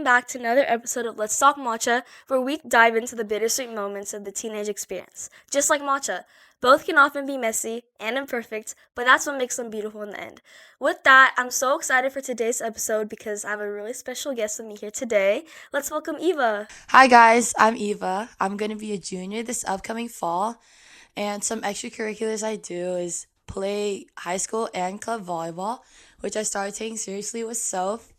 back to another episode of Let's Talk Matcha, where we dive into the bittersweet moments of the teenage experience. Just like matcha, both can often be messy and imperfect, but that's what makes them beautiful in the end. With that, I'm so excited for today's episode because I have a really special guest with me here today. Let's welcome Eva. Hi guys, I'm Eva. I'm going to be a junior this upcoming fall, and some extracurriculars I do is play high school and club volleyball, which I started taking seriously with Soph.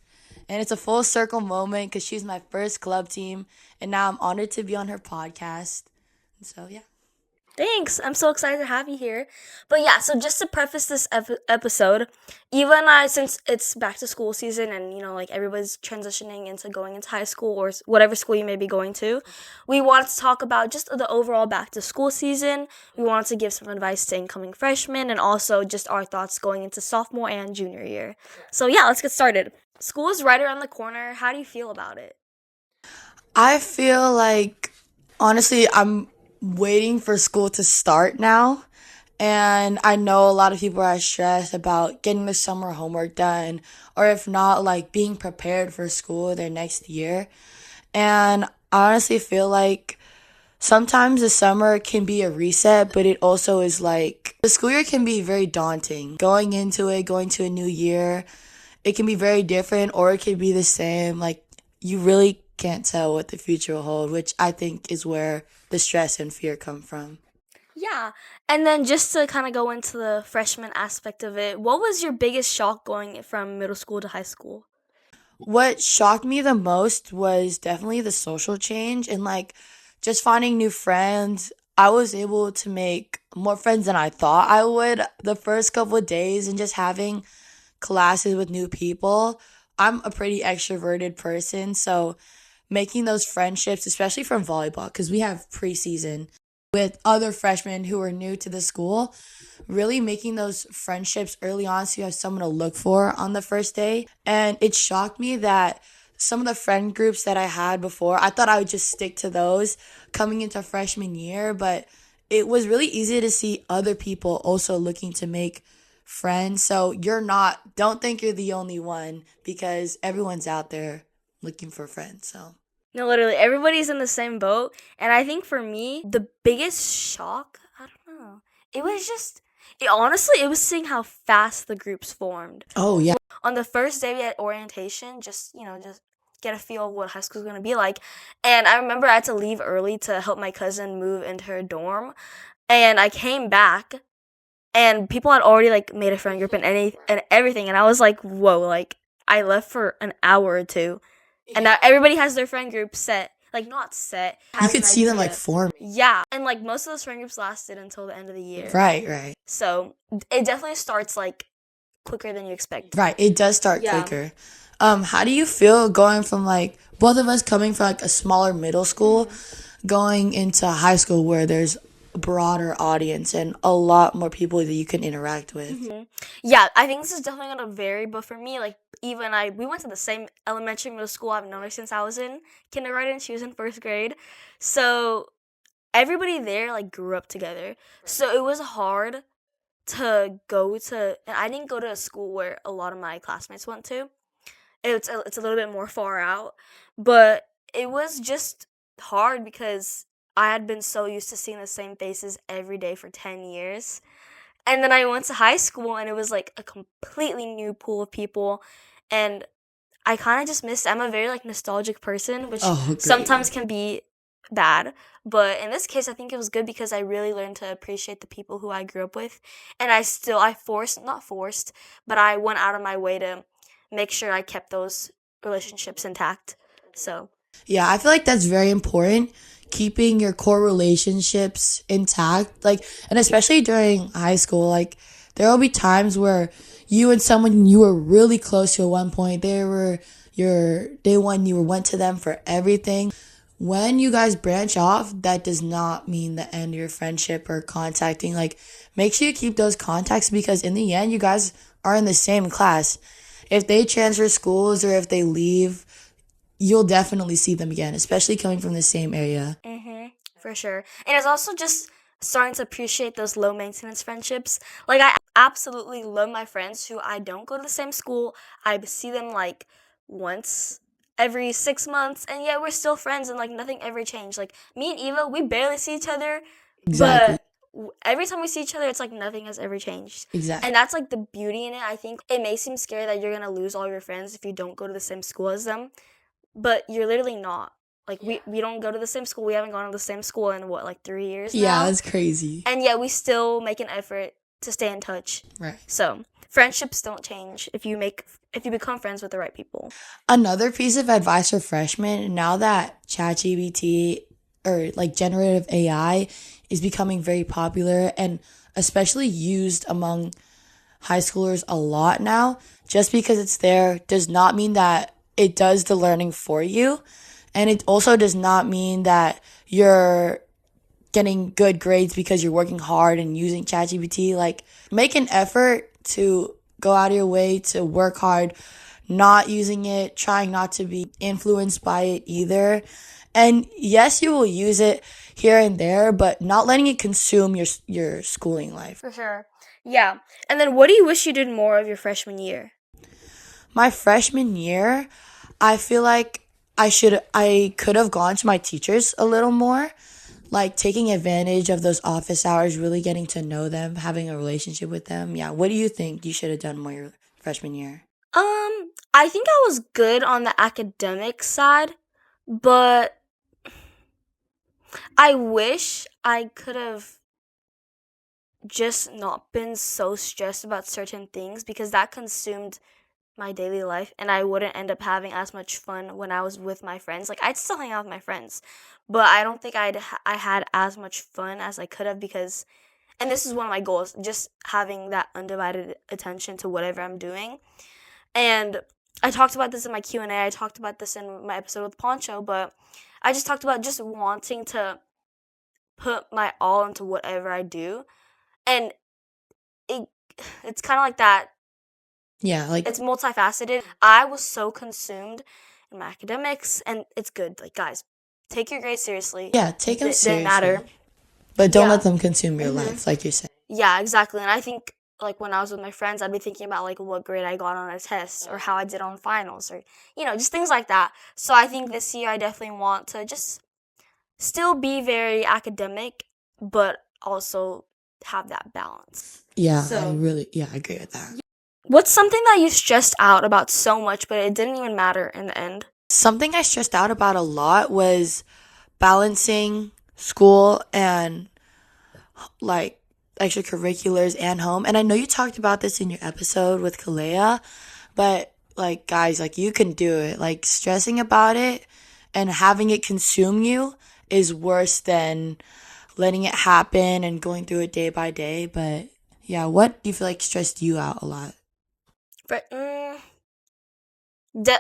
And it's a full circle moment because she's my first club team, and now I'm honored to be on her podcast. And so, yeah. Thanks. I'm so excited to have you here. But yeah, so just to preface this episode, Eva and I, since it's back to school season and, like everybody's transitioning into going into high school or whatever school you may be going to, we wanted to talk about just the overall back to school season. We wanted to give some advice to incoming freshmen and also just our thoughts going into sophomore and junior year. So yeah, let's get started. School is right around the corner. How do you feel about it? I feel like, honestly, I'm waiting for school to start now. And I know a lot of people are stressed about getting the summer homework done, or if not, like being prepared for school their next year. And I honestly feel like sometimes the summer can be a reset, but it also is like the school year can be very daunting. Going into it, going to a new year, it can be very different or it can be the same. Like you really can't tell what the future will hold, which I think is where the stress and fear come from. Yeah, and then just to kind of go into the freshman aspect of it, what was your biggest shock going from middle school to high school? What shocked me the most was definitely the social change and like just finding new friends. I was able to make more friends than I thought I would the first couple of days and just having classes with new people. I'm a pretty extroverted person, so making those friendships, especially from volleyball, because we have preseason with other freshmen who are new to the school, really making those friendships early on so you have someone to look for on the first day. And it shocked me that some of the friend groups that I had before, I thought I would just stick to those coming into freshman year, but it was really easy to see other people also looking to make friends. So don't think you're the only one because everyone's out there looking for friends. So. No, literally, everybody's in the same boat. And I think for me, the biggest shock, I don't know. It was seeing how fast the groups formed. Oh, yeah. On the first day we had orientation, just get a feel of what high school's going to be like. And I remember I had to leave early to help my cousin move into her dorm. And I came back and people had already like made a friend group and everything. And I was like, whoa, like I left for an hour or two. And now everybody has their friend group set. Like, not set. You could see them like form. Yeah. And like most of those friend groups lasted until the end of the year. Right. So it definitely starts like quicker than you expect. Right. It does start quicker. How do you feel going from like both of us coming from like a smaller middle school going into high school where there's a broader audience and a lot more people that you can interact with? Mm-hmm. Yeah, I think this is definitely going to vary. But for me, like, Eva and we went to the same elementary middle school I've known her since I was in kindergarten. She was in first grade. So everybody there, like, grew up together. So it was hard to go to, and I didn't go to a school where a lot of my classmates went to. It's a little bit more far out. But it was just hard because I had been so used to seeing the same faces every day for 10 years. And then I went to high school and it was like a completely new pool of people. And I kind of just missed, I'm a very like nostalgic person, which sometimes can be bad. But in this case, I think it was good because I really learned to appreciate the people who I grew up with. And not forced, but I went out of my way to make sure I kept those relationships intact. So. Yeah, I feel like that's very important. Keeping your core relationships intact, like, and especially during high school, like, there will be times where you and someone you were really close to at one point, they were your day one, went to them for everything. When you guys branch off, that does not mean the end of your friendship or contacting. Like, make sure you keep those contacts because in the end, you guys are in the same class. If they transfer schools or if they leave, you'll definitely see them again, especially coming from the same area. For sure. And it's also just starting to appreciate those low maintenance friendships. Like, I absolutely love my friends who I don't go to the same school. I see them like once every 6 months, and yeah, we're still friends, and like nothing ever changed. Like me and Eva, we barely see each other, Exactly. but every time we see each other, it's like nothing has ever changed. Exactly. And that's like the beauty in it. I think it may seem scary that you're gonna lose all your friends if you don't go to the same school as them, but you're literally not. Like we don't go to the same school. We haven't gone to the same school in what, like 3 years now. Yeah, that's crazy. And yet we still make an effort to stay in touch. Right. So friendships don't change if you become friends with the right people. Another piece of advice for freshmen, now that ChatGPT or like generative AI is becoming very popular and especially used among high schoolers a lot now, just because it's there does not mean that it does the learning for you. And it also does not mean that you're getting good grades because you're working hard and using ChatGPT. Like, make an effort to go out of your way to work hard, not using it, trying not to be influenced by it either. And yes, you will use it here and there, but not letting it consume your schooling life. For sure. Yeah. And then what do you wish you did more of your freshman year? My freshman year, I feel like I could have gone to my teachers a little more, like taking advantage of those office hours, really getting to know them, having a relationship with them. Yeah, what do you think you should have done more your freshman year? I think I was good on the academic side, but I wish I could have just not been so stressed about certain things, because that consumed my daily life, and I wouldn't end up having as much fun when I was with my friends. Like, I'd still hang out with my friends, but I don't think I had as much fun as I could have, because, and this is one of my goals, just having that undivided attention to whatever I'm doing. And I talked about this in my Q&A. I talked about this in my episode with Poncho, but I just talked about just wanting to put my all into whatever I do. And it's kind of like that. Yeah, like It's multifaceted. I was so consumed in my academics, and it's good. Like, guys, take your grades seriously. yeah, take them It seriously, didn't matter. but don't Yeah. let them consume your life, like you said. Yeah, exactly. And I think, like, when I was with my friends, I'd be thinking about, like, what grade I got on a test, or how I did on finals, or, just things like that. So I think this year I definitely want to just still be very academic, but also have that balance. Yeah, So- I agree with that. What's something that you stressed out about so much, but it didn't even matter in the end? Something I stressed out about a lot was balancing school and like extracurriculars and home. And I know you talked about this in your episode with Kalea, but like, guys, like, you can do it. Like, stressing about it and having it consume you is worse than letting it happen and going through it day by day. But yeah, what do you feel like stressed you out a lot? But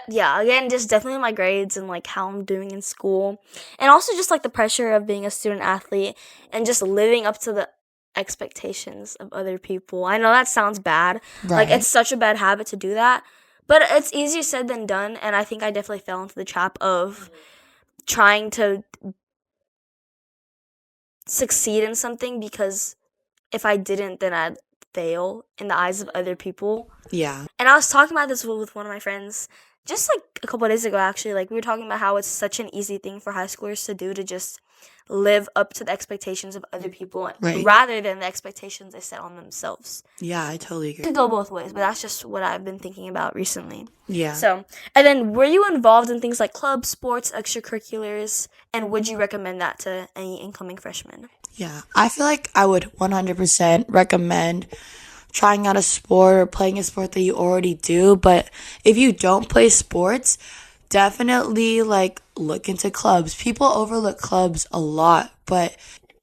yeah, again, just definitely my grades and like how I'm doing in school, and also just like the pressure of being a student athlete and just living up to the expectations of other people. I know that sounds bad. Like, Right. it's such a bad habit to do that, but it's easier said than done. And I think I definitely fell into the trap of trying to succeed in something, because if I didn't, then I'd fail in the eyes of other people. Yeah. And I was talking about this with one of my friends just like a couple of days ago, actually. Like, we were talking about how it's such an easy thing for high schoolers to do, to just live up to the expectations of other people, Right. rather than the expectations they set on themselves. Yeah, I totally It agree. could go both ways, but that's just what I've been thinking about recently. Yeah. So, and then, were you involved in things like clubs, sports, extracurriculars, and would you recommend that to any incoming freshmen? Yeah, I feel like I would 100% recommend trying out a sport or playing a sport that you already do. But if you don't play sports, definitely like look into clubs. People overlook clubs a lot, but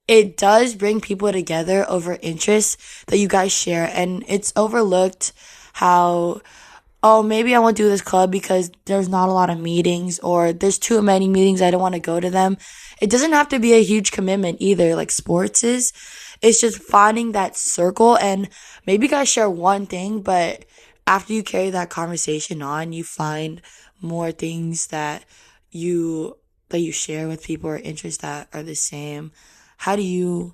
it does bring people together over interests that you guys share. And it's overlooked how, oh, maybe I won't do this club because there's not a lot of meetings, or there's too many meetings, I don't want to go to them. It doesn't have to be a huge commitment either, like sports is. It's just finding that circle, and maybe you guys share one thing, but after you carry that conversation on, you find more things that you share with people, or interests that are the same. How do you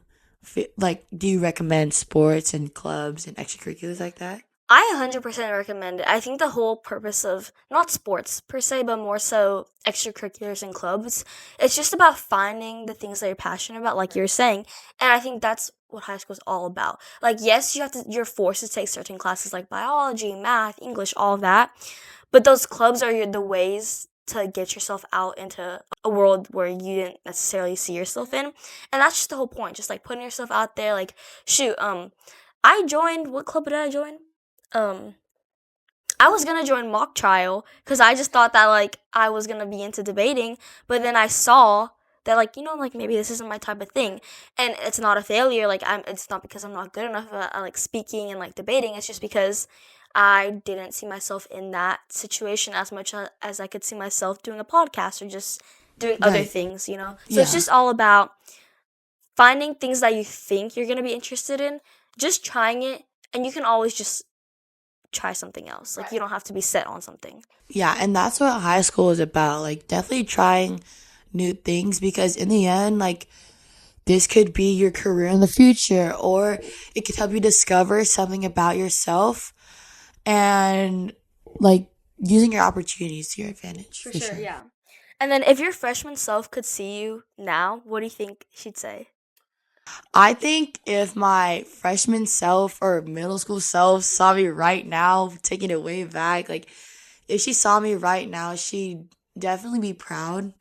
do you recommend sports and clubs and extracurriculars like that? I 100% recommend it. I think the whole purpose of not sports per se, but more so extracurriculars and clubs, it's just about finding the things that you're passionate about, like you're saying. And I think that's what high school is all about. Like, yes, you're forced to take certain classes like biology, math, English, all of that. But those clubs are the ways to get yourself out into a world where you didn't necessarily see yourself in. And that's just the whole point, just like putting yourself out there. Like, shoot, I joined, what club did I join? Um, I was gonna join mock trial because I just thought that like I was gonna be into debating, but then I saw that like like maybe this isn't my type of thing, and it's not a failure. Like it's not because I'm not good enough at like speaking and like debating. It's just because I didn't see myself in that situation as much as I could see myself doing a podcast or just doing other Right. things. So it's Yeah. just all about finding things that you think you're gonna be interested in, just trying it, and you can always just try something else. Like you don't have to be set on something. Yeah, and that's what high school is about. Like, definitely trying new things because in the end, like, this could be your career in the future, or it could help you discover something about yourself and, like, using your opportunities to your advantage. For For sure, sure. yeah. And then if your freshman self could see you now, what do you think she'd say? I think if my freshman self or middle school self saw me right now, taking it way back, like, if she saw me right now, she'd definitely be proud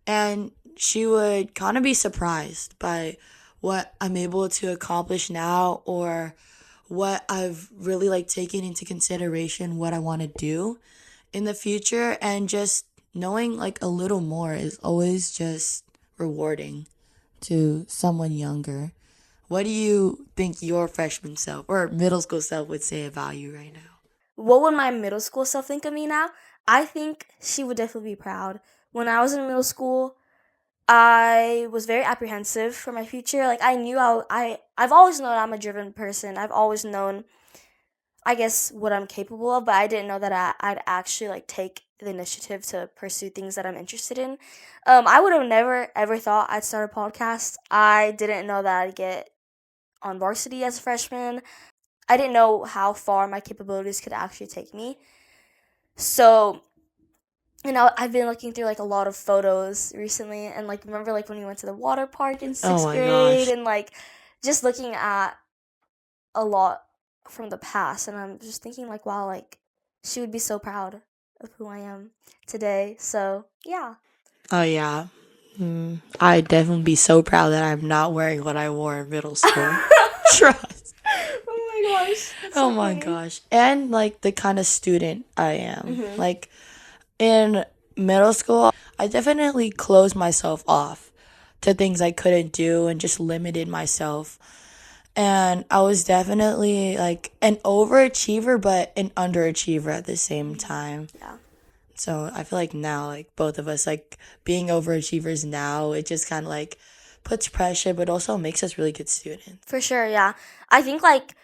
and she would kind of be surprised by what I'm able to accomplish now or what I've really like taken into consideration what I want to do in the future and just knowing like a little more is always just rewarding to someone younger. What do you think your freshman self or middle school self would say about you right now? What would my middle school self think of me now? I think she would definitely be proud. When I was in middle school, I was very apprehensive for my future. Like I knew I've always known I'm a driven person. I've always known I guess what I'm capable of, but I didn't know that I'd actually like take the initiative to pursue things that I'm interested in. I would have never ever thought I'd start a podcast. I didn't know that I'd get on varsity as a freshman. I didn't know how far my capabilities could actually take me. So, I've been looking through like a lot of photos recently, and like remember like when we went to the water park in Oh sixth my grade, gosh. and like just looking at a lot from the past, and I'm just thinking like, wow, like she would be so proud of who I am today. So yeah. Oh yeah. I'd definitely be so proud that I'm not wearing what I wore in middle school. Trust. Oh my gosh, that's Oh so my funny. gosh. And like the kind of student I am. Mhm. Like in middle school, I definitely closed myself off to things I couldn't do and just limited myself. And I was definitely like an overachiever, but an underachiever at the same time. Yeah. So I feel like now, like both of us, like being overachievers now, it just kind of like puts pressure, but also makes us really good students. For sure, yeah. I think like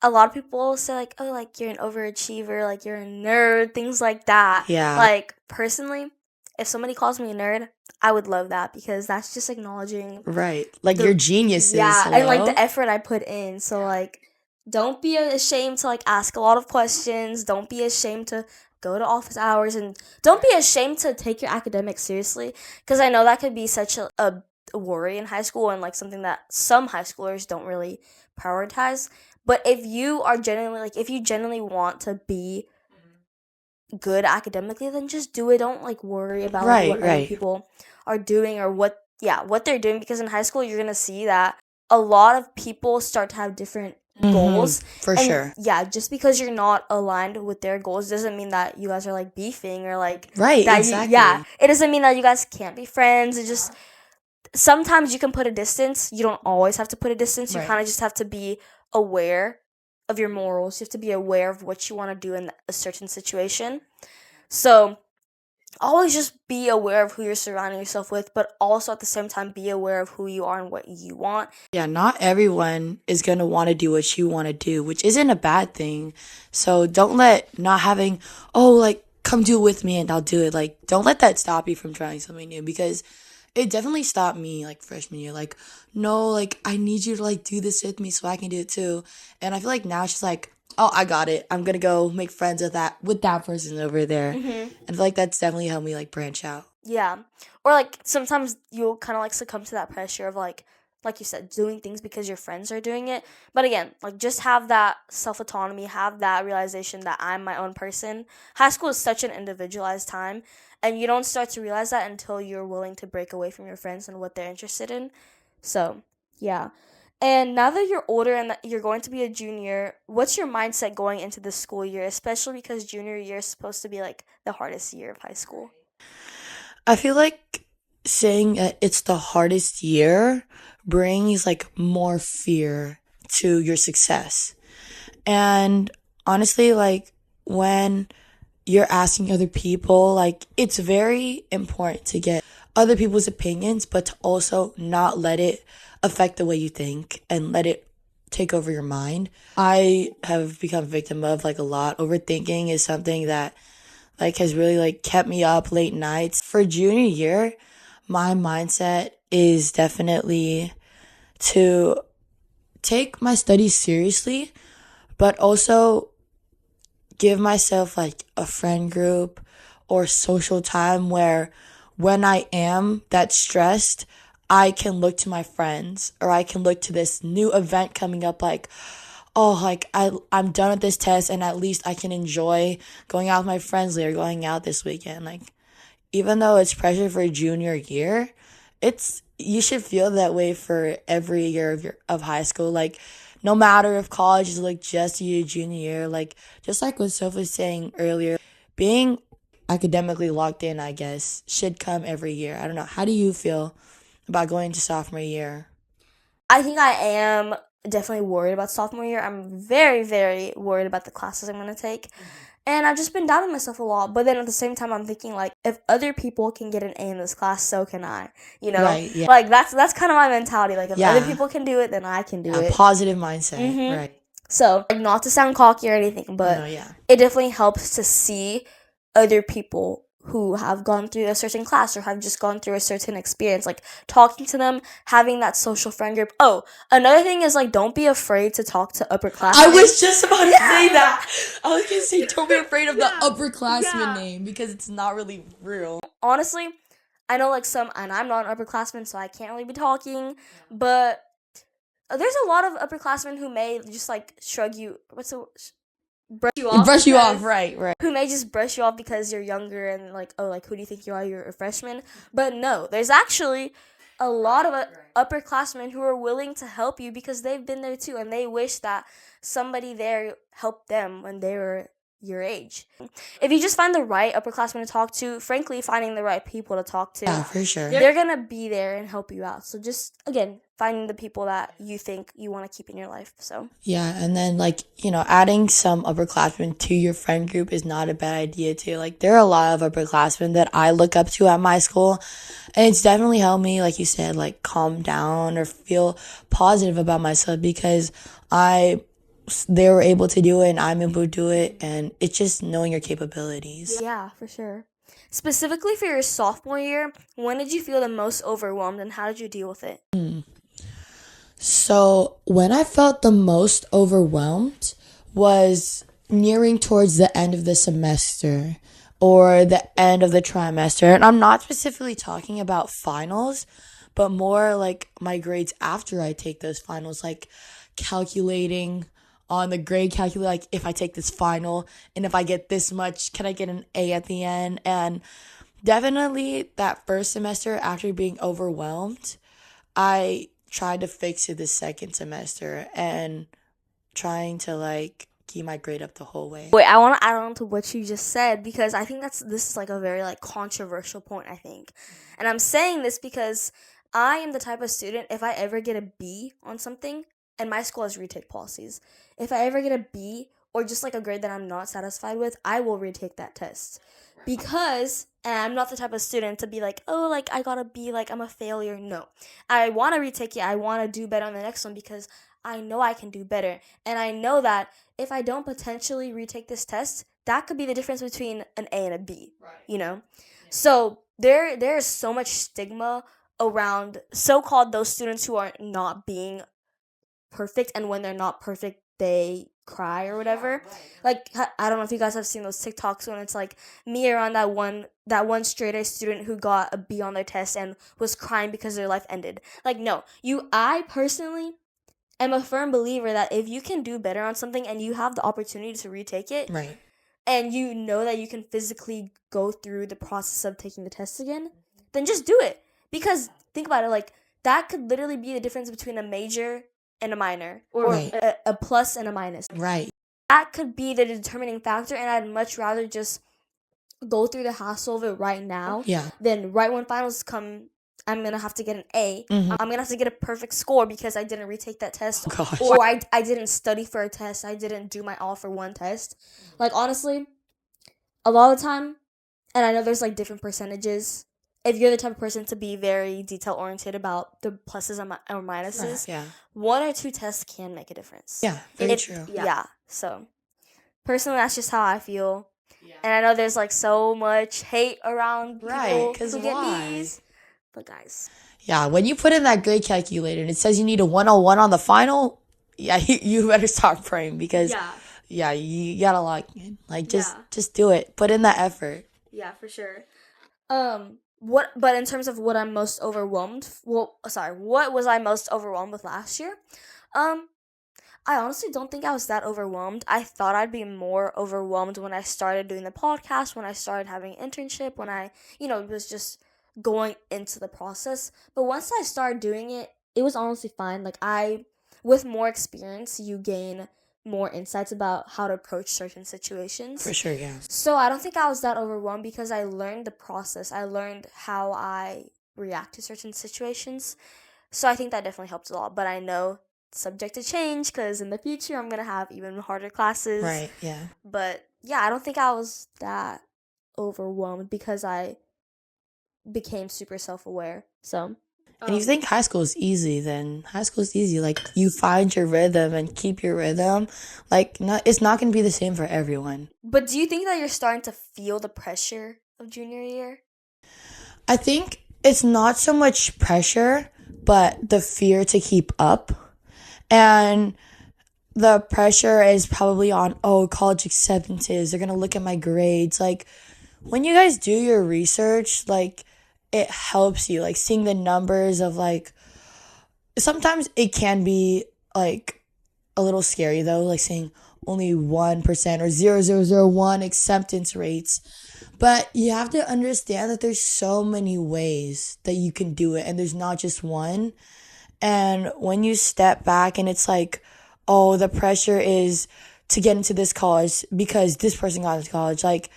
a lot of people say like, oh, like you're an overachiever, like you're a nerd, things like that. Yeah, Like personally, if somebody calls me a nerd, I would love that because that's just acknowledging right. Like your the geniuses. yeah, and like the Hello? effort I put in. So like don't be ashamed to like ask a lot of questions. Don't be ashamed to go to office hours and don't be ashamed to take your academics seriously because I know that could be such a worry in high school and like something that some high schoolers don't really prioritize. But if you are genuinely like if you genuinely want to be good academically, then just do it. Don't like worry about like Right, what other right. people are doing or what they're doing because in high school you're gonna see that a lot of people start to have different Mm-hmm. goals. For And sure. yeah, just because you're not aligned with their goals doesn't mean that you guys are like beefing or like Right, that you yeah, exactly. it doesn't mean that you guys can't be friends. It just sometimes you can put a distance. You don't always have to put a distance. You Right. kind of just have to be aware of your morals. You have to be aware of what you want to do in a certain situation. So always just be aware of who you're surrounding yourself with, but also at the same time be aware of who you are and what you want. Yeah, not everyone is going to want to do what you want to do, which isn't a bad thing. So don't let not having, oh, like, come do it with me and I'll do it. Like, don't let that stop you from trying something new because it definitely stopped me like freshman year. Like, no, like, I need you to like do this with me so I can do it too. And I feel like now it's just like, oh, I got it. I'm gonna go make friends with that person over there. Mm-hmm. I feel like that's definitely helped me like branch out. Yeah. Or like sometimes you'll kind of like succumb to that pressure of like you said, doing things because your friends are doing it. But again, like just have that self autonomy, have that realization that I'm my own person. High school is such an individualized time, and you don't start to realize that until you're willing to break away from your friends and what they're interested in. So, yeah. And now that you're older and that you're going to be a junior, what's your mindset going into the school year, especially because junior year is supposed to be like the hardest year of high school? I feel like saying it's the hardest year brings like more fear to your success. And honestly, like when you're asking other people, like it's very important to get other people's opinions, but to also not let it affect the way you think and let it take over your mind. I have become a victim of like a lot. Overthinking is something that like has really like kept me up late nights. For junior year, my mindset is definitely to take my studies seriously, but also give myself like a friend group or social time where when I am that stressed, I can look to my friends or I can look to this new event coming up like, oh, like I'm done with this test and at least I can enjoy going out with my friends later, going out this weekend. Like even though it's pressure for junior year, it's you should feel that way for every year of high school. Like no matter if college is like just your junior year, like just like what Soph was saying earlier, being academically locked in, I guess, should come every year. I don't know. How do you feel about going to sophomore year? I think I am definitely worried about sophomore year. I'm very, very worried about the classes I'm going to take. And I've just been doubting myself a lot. But then at the same time, I'm thinking, like, if other people can get an A in this class, so can I. You know? Right, yeah. Like, that's kind of my mentality. Like, if other Yeah. people can do it, then I can do A it. positive mindset. Mm-hmm. Right. So, like, not to sound cocky or anything, but No, yeah. it definitely helps to see other people who have gone through a certain class or have just gone through a certain experience, like talking to them, having that social friend group. Oh, another thing is like don't be afraid to talk to upperclassmen. I was just about to say that. I was gonna say don't be afraid of the upperclassman name because it's not really real. Honestly, I know like some, and I'm not an upperclassman, so I can't really be talking, but there's a lot of upperclassmen who may just like shrug you. Brush you off. Brush you off, right, right. Who may just brush you off because you're younger and like, oh, like who do you think you are? You're a freshman. But no, there's actually a lot of upperclassmen who are willing to help you because they've been there too, and they wish that somebody there helped them when they were your age. If you just find the right upperclassmen to talk to, frankly, finding the right people to talk to, Yeah, for sure. they're gonna be there and help you out. So just again, finding the people that you think you want to keep in your life. So Yeah, and then like, adding some upperclassmen to your friend group is not a bad idea too. Like there are a lot of upperclassmen that I look up to at my school, and it's definitely helped me, like you said, like calm down or feel positive about myself because they were able to do it and I'm able to do it, and it's just knowing your capabilities. yeah, for sure. Specifically for your sophomore year, when did you feel the most overwhelmed and how did you deal with it? So when I felt the most overwhelmed was nearing towards the end of the semester or the end of the trimester. And I'm not specifically talking about finals, but more like my grades after I take those finals, like calculating on the grade calculator, like if I take this final and if I get this much, can I get an A at the end? And definitely that first semester after being overwhelmed, I tried to fix it the second semester and trying to like keep my grade up the whole way. Wait, I want to add on to what you just said because I think this is like a very like controversial point, I think. And I'm saying this because I am the type of student, if I ever get a B on something, and my school has retake policies, if I ever get a B or just like a grade that I'm not satisfied with, I will retake that test. Because and I'm not the type of student to be like, oh, like I got a B, like I'm a failure. No. I want to retake it. I want to do better on the next one because I know I can do better. And I know that if I don't potentially retake this test, that could be the difference between an A and a B, you know? So there is so much stigma around so-called those students who are not being perfect, and when they're not perfect, they cry or whatever. Like, I don't know if you guys have seen those TikToks when it's like me around that one straight A student who got a B on their test and was crying because their life ended. Like, no, I personally am a firm believer that if you can do better on something and you have the opportunity to retake it, Right. and you know that you can physically go through the process of taking the test again, then just do it. Because think about it, like, that could literally be the difference between a major and a minor, or Right. a plus and a minus. Right. That could be the determining factor, and I'd much rather just go through the hassle of it right now Yeah. than right when finals come, I'm going to have to get an A. Mhm. I'm going to have to get a perfect score because I didn't retake that test. Oh, gosh. Or I didn't study for a test. I didn't do my all for one test. Like, honestly, a lot of the time, and I know there's like different percentages, if you're the type of person to be very detail oriented about the pluses or minuses, Yeah. one or two tests can make a difference. Yeah. Very true. Yeah. So personally, that's just how I feel. And I know there's like so much hate around people 'cause who get why? B's. But guys, Yeah, when you put in that grade calculator and it says you need a 101 on the final, yeah, you better start praying because you gotta lock in. Like just do it. Put in that effort. Yeah, for sure. But in terms of what I'm most overwhelmed, what was I most overwhelmed with last year? I honestly don't think I was that overwhelmed. I thought I'd be more overwhelmed when I started doing the podcast, when I started having an internship, when I, was just going into the process. But once I started doing it, it was honestly fine. Like, with more experience, you gain more insights about how to approach certain situations. For sure, yeah. So I don't think I was that overwhelmed because I learned the process. I learned how I react to certain situations. So I think that definitely helped a lot. But I know it's subject to change because in the future I'm going to have even harder classes. Right, yeah. But yeah, I don't think I was that overwhelmed because I became super self-aware. So. And if you think high school is easy, then high school is easy. Like, you find your rhythm and keep your rhythm. Like, it's not going to be the same for everyone. But do you think that you're starting to feel the pressure of junior year? I think it's not so much pressure, but the fear to keep up. And the pressure is probably on, college acceptances. They're going to look at my grades. Like, when you guys do your research, like, it helps you, like, seeing the numbers of, like, sometimes it can be, like, a little scary, though, like, saying only 1% or 0.0001 acceptance rates. But you have to understand that there's so many ways that you can do it, and there's not just one. And when you step back and it's like, the pressure is to get into this college because this person got into college, like,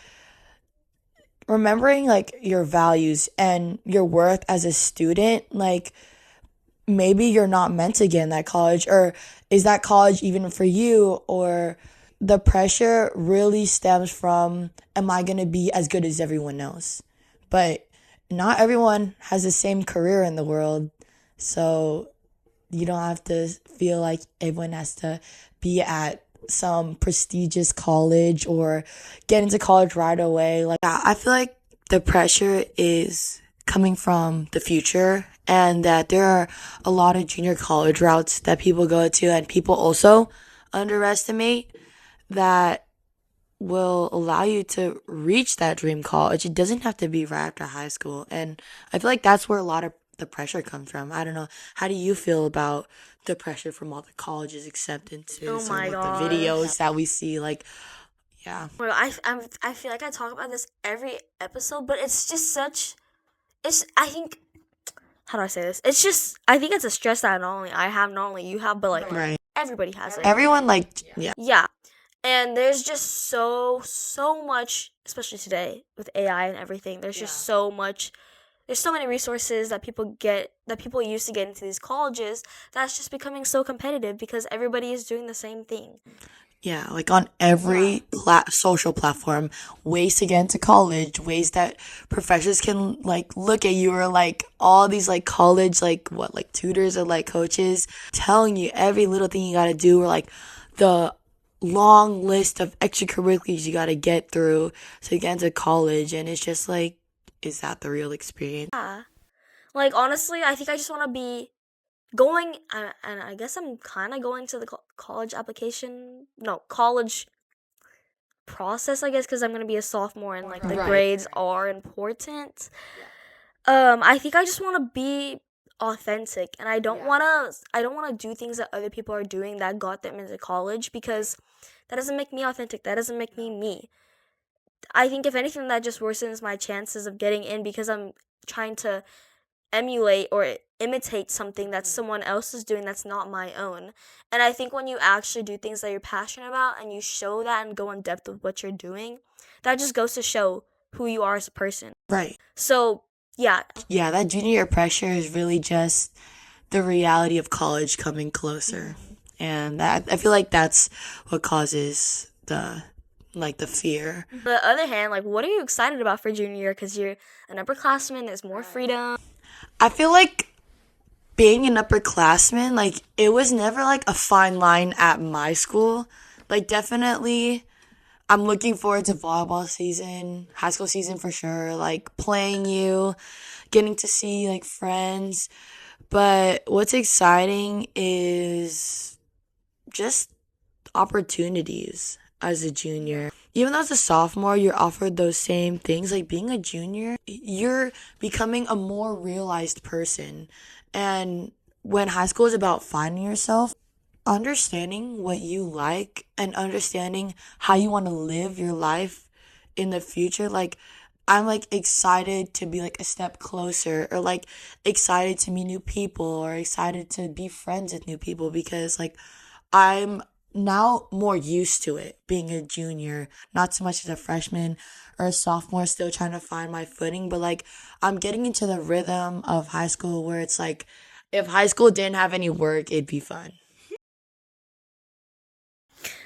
remembering, like, your values and your worth as a student, like, maybe you're not meant to get in that college, or is that college even for you? Or the pressure really stems from, am I going to be as good as everyone else? But not everyone has the same career in the world, so you don't have to feel like everyone has to be at some prestigious college or get into college right away. Like, I feel like the pressure is coming from the future, and that there are a lot of junior college routes that people go to, and people also underestimate that will allow you to reach that dream college. It doesn't have to be right after high school, and I feel like that's where a lot of the pressure comes from. I don't know. How do you feel about the pressure from all the colleges acceptances Oh my or the gosh. videos that we see? Like, yeah. Well, I feel like I talk about this every episode, but it's just I think, how do I say this? It's just, I think it's a stress that not only I have, not only you have, but like Right. everybody has it. Everyone, like, yeah. Yeah. And there's just so much, especially today with AI and everything. There's just so much. There's so many resources that people use to get into these colleges that's just becoming so competitive because everybody is doing the same thing. Yeah, like on every social platform, ways to get into college, ways that professors can, like, look at you, or like all these, like, college, like, tutors or like coaches telling you every little thing you gotta do, or like the long list of extracurriculars you gotta get through to get into college. And it's just like, is that the real experience? Yeah. Like, honestly, I think I just want to be going, and I guess I'm kind of going to the college process, I guess, because I'm gonna be a sophomore and like the Right. grades are important. I think I just want to be authentic, and I don't want to do things that other people are doing that got them into college, because that doesn't make me authentic. That doesn't make me me. I think if anything, that just worsens my chances of getting in, because I'm trying to emulate or imitate something that someone else is doing that's not my own. And I think when you actually do things that you're passionate about and you show that and go in depth with what you're doing, that just goes to show who you are as a person. Right. So, yeah. Yeah, that junior year pressure is really just the reality of college coming closer. And that I feel like that's what causes the fear. On the other hand, like, what are you excited about for junior year? Because you're an upperclassman, there's more freedom. I feel like being an upperclassman, like it was never like a fine line at my school. Like definitely I'm looking forward to volleyball season, high school season for sure, like playing you, getting to see like friends. But what's exciting is just opportunities as a junior. Even though as a sophomore, you're offered those same things. Like being a junior, you're becoming a more realized person. And when high school is about finding yourself, understanding what you like and understanding how you want to live your life in the future, like I'm like excited to be like a step closer, or like excited to meet new people, or excited to be friends with new people, because like I'm now more used to it being a junior, not so much as a freshman or a sophomore, still trying to find my footing, but like I'm getting into the rhythm of high school where it's like if high school didn't have any work, it'd be fun.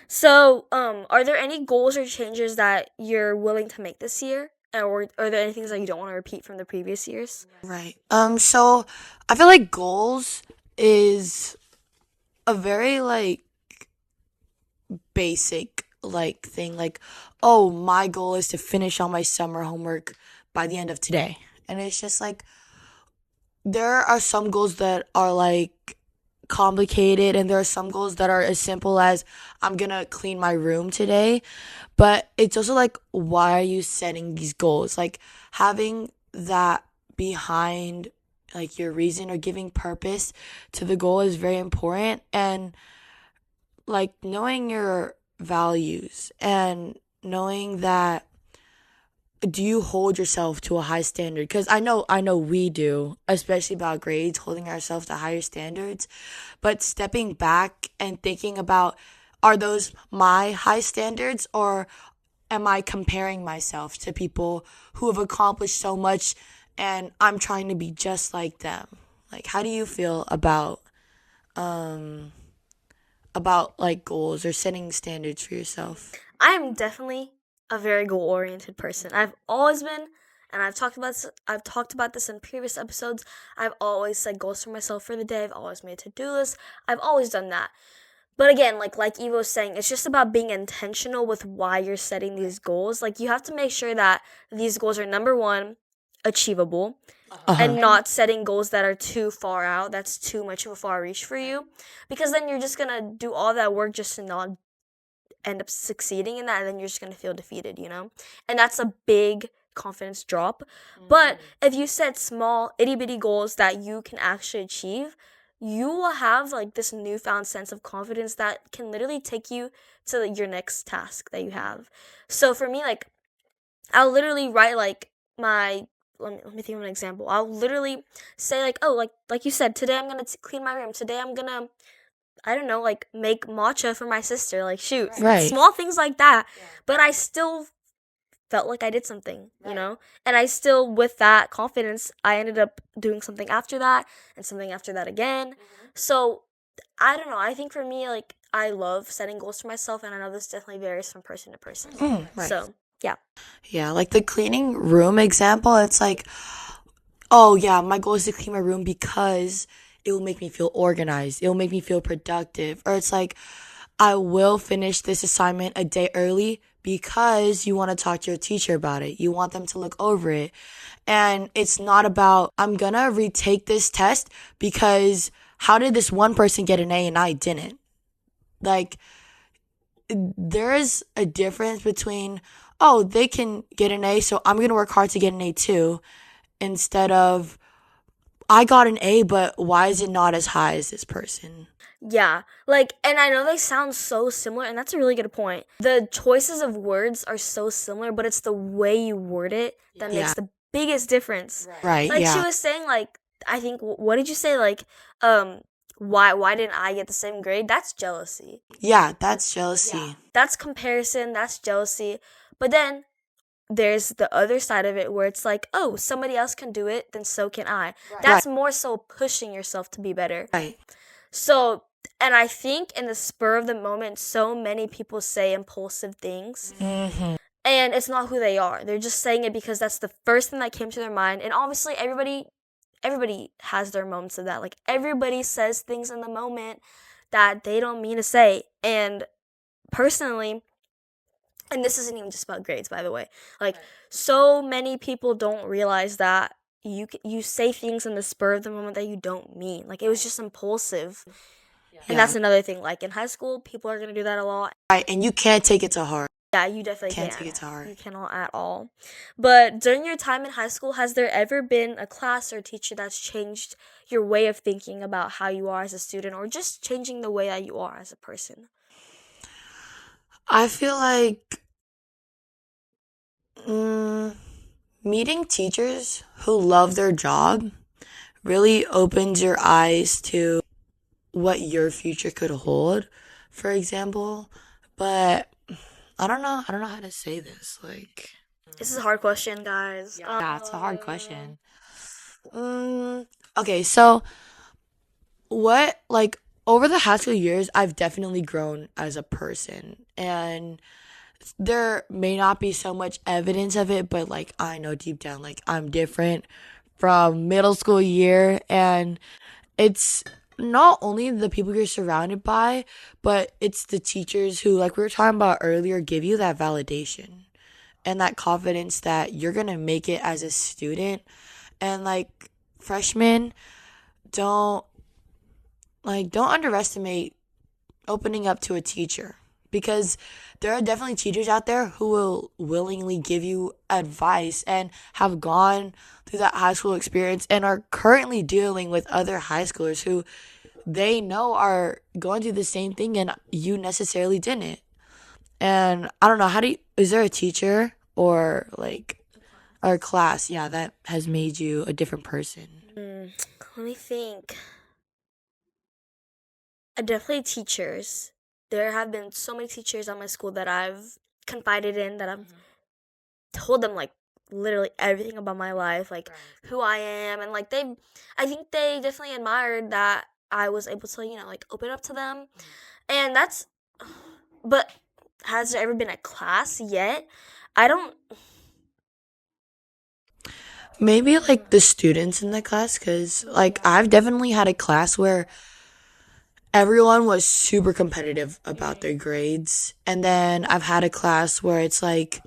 So, are there any goals or changes that you're willing to make this year? Or are there any things that you don't want to repeat from the previous years? Right. So I feel like goals is a very like basic like thing, like, oh, my goal is to finish all my summer homework by the end of today. And it's just like there are some goals that are like complicated, and there are some goals that are as simple as I'm gonna clean my room today. But it's also like, why are you setting these goals? Like having that behind like your reason or giving purpose to the goal is very important. And like knowing your values and knowing that, do you hold yourself to a high standard? Because I know we do, especially about grades, holding ourselves to higher standards. But stepping back and thinking about, are those my high standards, or am I comparing myself to people who have accomplished so much and I'm trying to be just like them? Like, how do you feel um about like goals or setting standards for yourself? I am definitely a very goal-oriented person. I've always been, and I've talked about this in previous episodes. I've always set goals for myself for the day. I've always made to-do lists. I've always done that. But again, like Evo was saying, it's just about being intentional with why you're setting these goals. Like, you have to make sure that these goals are, number one, achievable, and not setting goals that are too far out. That's too much of a far reach for you, because then you're just gonna do all that work just to not end up succeeding in that, and then you're just gonna feel defeated, and that's a big confidence drop. But if you set small itty-bitty goals that you can actually achieve, you will have like this newfound sense of confidence that can literally take you to your next task that you have. So for me, like, I'll literally write like my let me think of an example. I'll literally say like, oh, like you said, today I'm gonna clean my room. Today I'm gonna, I don't know, like make matcha for my sister. Like, shoot, Right. small things like that. But I still felt like I did something, And I still, with that confidence, I ended up doing something after that, and something after that again. So I don't know. I think for me, like, I love setting goals for myself, and I know this definitely varies from person to person. Right. So yeah. Yeah, like the cleaning room example, it's like, oh yeah, my goal is to clean my room because it will make me feel organized. It will make me feel productive. Or it's like, I will finish this assignment a day early because you want to talk to your teacher about it. You want them to look over it. And it's not about, I'm gonna retake this test because how did this one person get an A and I didn't? Like, there is a difference between, oh, they can get an A, so I'm going to work hard to get an A too, instead of, I got an A, but why is it not as high as this person? Yeah, like, and I know they sound so similar, and that's a really good point. The choices of words are so similar, but it's the way you word it that makes Yeah. the biggest difference. Right, Like she yeah. was saying, like, I think, what did you say? Like, why didn't I get the same grade? That's jealousy. Yeah, that's jealousy. That's comparison. That's jealousy. But then there's the other side of it where it's like, oh, somebody else can do it, then so can I. That's more so pushing yourself to be better. Right. So, and I think in the spur of the moment, so many people say impulsive things. Mm-hmm. And it's not who they are. They're just saying it because that's the first thing that came to their mind. And obviously everybody has their moments of that. Like everybody says things in the moment that they don't mean to say. And personally, and this isn't even just about grades, by the way. Like so many people don't realize that you say things in the spur of the moment that you don't mean. Like it was just impulsive. And that's another thing. Like in high school, people are going to do that a lot. Right, and you can't take it to heart. Yeah, you definitely Can't can't. take it to heart. You cannot at all. But during your time in high school, has there ever been a class or teacher that's changed your way of thinking about how you are as a student, or just changing the way that you are as a person? I feel like meeting teachers who love their job really opens your eyes to what your future could hold, for example. But I don't know how to say this. Like, This is a hard question, guys. yeah, it's a hard question. Okay, so over the high school years, I've definitely grown as a person, and there may not be so much evidence of it, but like I know deep down, like I'm different from middle school year, and it's not only the people you're surrounded by, but it's the teachers who, like we were talking about earlier, give you that validation and that confidence that you're gonna make it as a student. And like freshmen, don't don't underestimate opening up to a teacher, because there are definitely teachers out there who will willingly give you advice and have gone through that high school experience and are currently dealing with other high schoolers who they know are going through the same thing and you necessarily didn't. And I don't know, is there a teacher or a class, that has made you a different person? Let me think. Definitely teachers. There have been so many teachers at my school that I've confided in, that I've told them like literally everything about my life, like who I am, and like I think they definitely admired that I was able to, like open up to them. And that's, but has there ever been a class yet? I don't. Maybe like the students in the class, because like I've definitely had a class where everyone was super competitive about their grades. And then I've had a class where it's like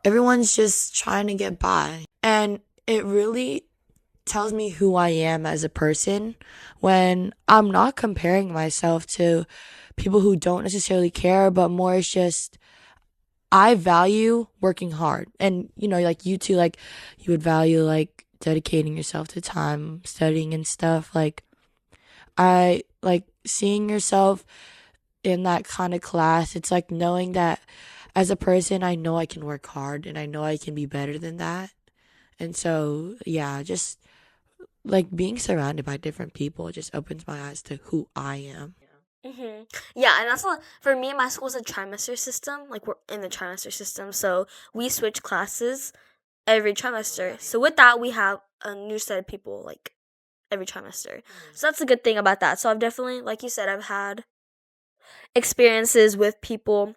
everyone's just trying to get by. And it really tells me who I am as a person when I'm not comparing myself to people who don't necessarily care, but more it's just I value working hard. And, like you too, like you would value like dedicating yourself to time, studying and stuff. Like I like seeing yourself in that kind of class. It's like knowing that as a person, I know I can work hard and I know I can be better than that. And so, yeah, just like being surrounded by different people just opens my eyes to who I am. Yeah, and that's for me. My school's a trimester system. Like we're in the trimester system, so we switch classes every trimester. So with that, we have a new set of people like every trimester. So that's a good thing about that. So I've definitely, like you said, I've had experiences with people,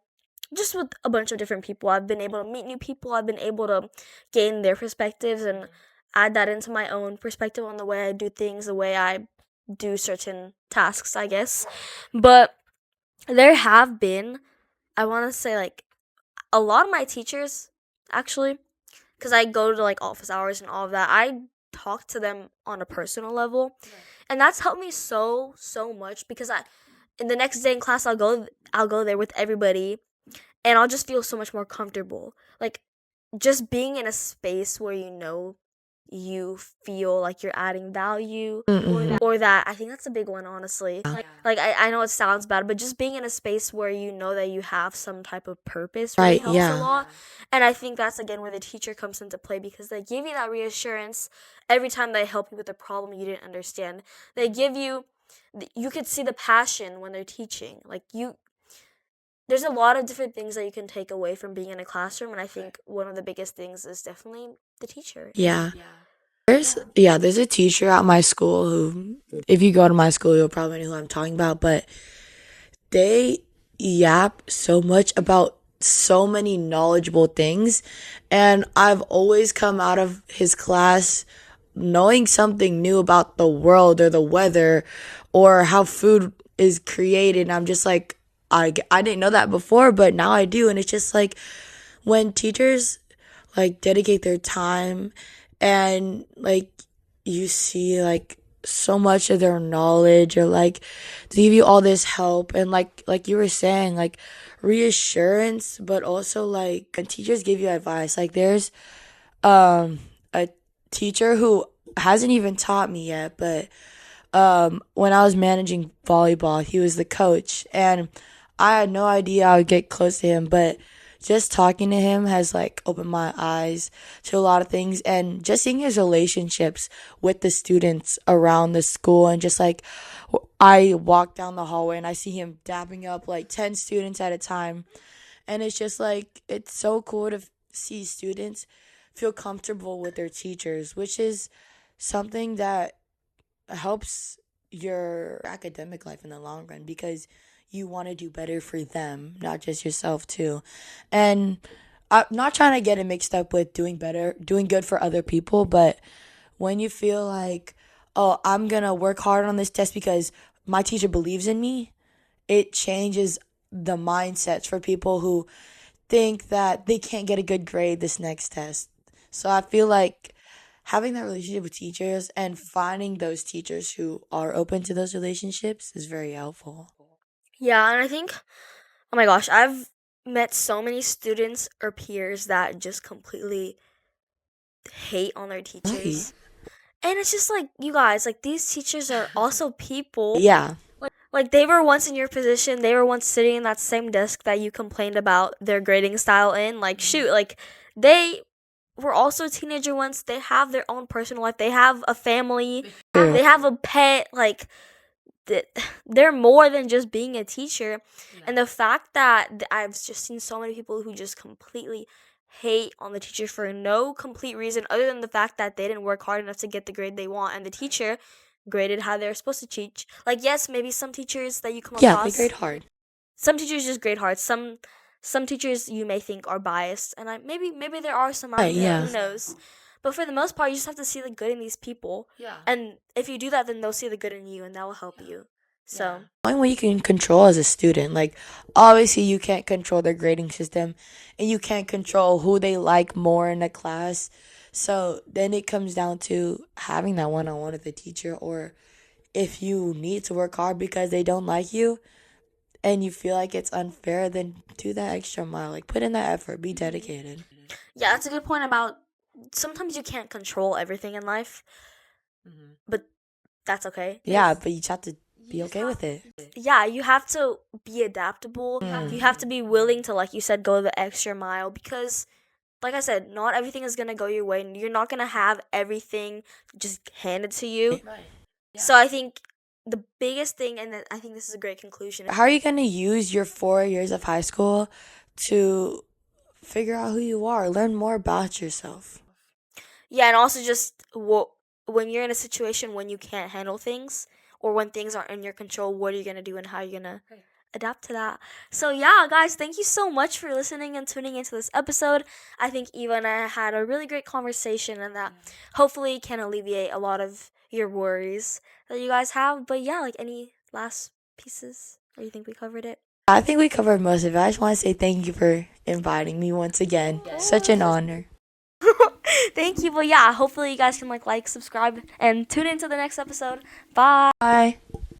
just with a bunch of different people. I've been able to meet new people. I've been able to gain their perspectives and add that into my own perspective on the way I do things, the way I do certain tasks, I guess. But there have been, I want to say, like, a lot of my teachers, actually, because I go to, like, office hours and all of that, I talk to them on a personal level. And that's helped me so much because I in the next day in class I'll go there with everybody and I'll just feel so much more comfortable. Like just being in a space where you feel like you're adding value Mm-hmm. or that I think that's a big one honestly. Like I know it sounds bad, but just being in a space where you know that you have some type of purpose really Right, helps a yeah. lot. And I think that's again where the teacher comes into play because they give you that reassurance every time they help you with a problem you didn't understand. They give you could see the passion when they're teaching. Like there's a lot of different things that you can take away from being in a classroom, and I think one of the biggest things is definitely the teacher. Yeah. There's a teacher at my school who, if you go to my school, you'll probably know who I'm talking about, but they yap so much about so many knowledgeable things. And I've always come out of his class knowing something new about the world or the weather or how food is created. And I'm just like, I didn't know that before, but now I do. And it's just like when teachers like dedicate their time and like you see like so much of their knowledge or like to give you all this help and like you were saying like reassurance but also like when teachers give you advice like there's a teacher who hasn't even taught me yet but when I was managing volleyball he was the coach and I had no idea I would get close to him but just talking to him has like opened my eyes to a lot of things and just seeing his relationships with the students around the school and just like I walk down the hallway and I see him dapping up like 10 students at a time and it's just like it's so cool to see students feel comfortable with their teachers which is something that helps your academic life in the long run because you want to do better for them, not just yourself too. And I'm not trying to get it mixed up with doing better, doing good for other people, but when you feel like, oh, I'm going to work hard on this test because my teacher believes in me, it changes the mindsets for people who think that they can't get a good grade this next test. So I feel like having that relationship with teachers and finding those teachers who are open to those relationships is very helpful. Yeah, and I think, oh my gosh, I've met so many students or peers that just completely hate on their Right. teachers. And it's just like, you guys, like these teachers are also people. Yeah. Like they were once in your position, they were once sitting in that same desk that you complained about their grading style in. Like, shoot, like they were also a teenager once. They have their own personal life. They have a family. True. They have a pet. Like they're more than just being a teacher. And the fact that I've just seen so many people who just completely hate on the teacher for no complete reason other than the fact that they didn't work hard enough to get the grade they want and the teacher graded how they're supposed to teach. Like yes, maybe some teachers that you come Yeah, they across, grade hard. some teachers just grade hard. Some teachers you may think are biased, and maybe there are some out Right, there. yeah. Who knows? But for the most part, you just have to see the good in these people. Yeah. And if you do that, then they'll see the good in you, and that will help you. So Only what you can control as a student. Like, obviously, you can't control their grading system, and you can't control who they like more in the class. So then it comes down to having that one on one with the teacher, or if you need to work hard because they don't like you and you feel like it's unfair, then do that extra mile. Like, put in that effort, be dedicated. yeah, that's a good point about sometimes you can't control everything in life, but that's okay. Yeah, but you just have to be okay with it. Yeah, you have to be adaptable. You have to be willing to, like you said, go the extra mile because, like I said, not everything is going to go your way. And you're not going to have everything just handed to you. So I think the biggest thing, and I think this is a great conclusion. How are you going to use your 4 years of high school to figure out who you are, learn more about yourself? Yeah, and also just when you're in a situation when you can't handle things or when things aren't in your control, what are you going to do and how are you going to adapt to that? So yeah, guys, thank you so much for listening and tuning into this episode. I think Eva and I had a really great conversation and that hopefully can alleviate a lot of your worries that you guys have. But yeah, like any last pieces? Or you think we covered it? I think we covered most of it. I just want to say thank you for inviting me once again. Such an honor. Thank you. But yeah, hopefully you guys can like, subscribe, and tune into the next episode. Bye. Bye.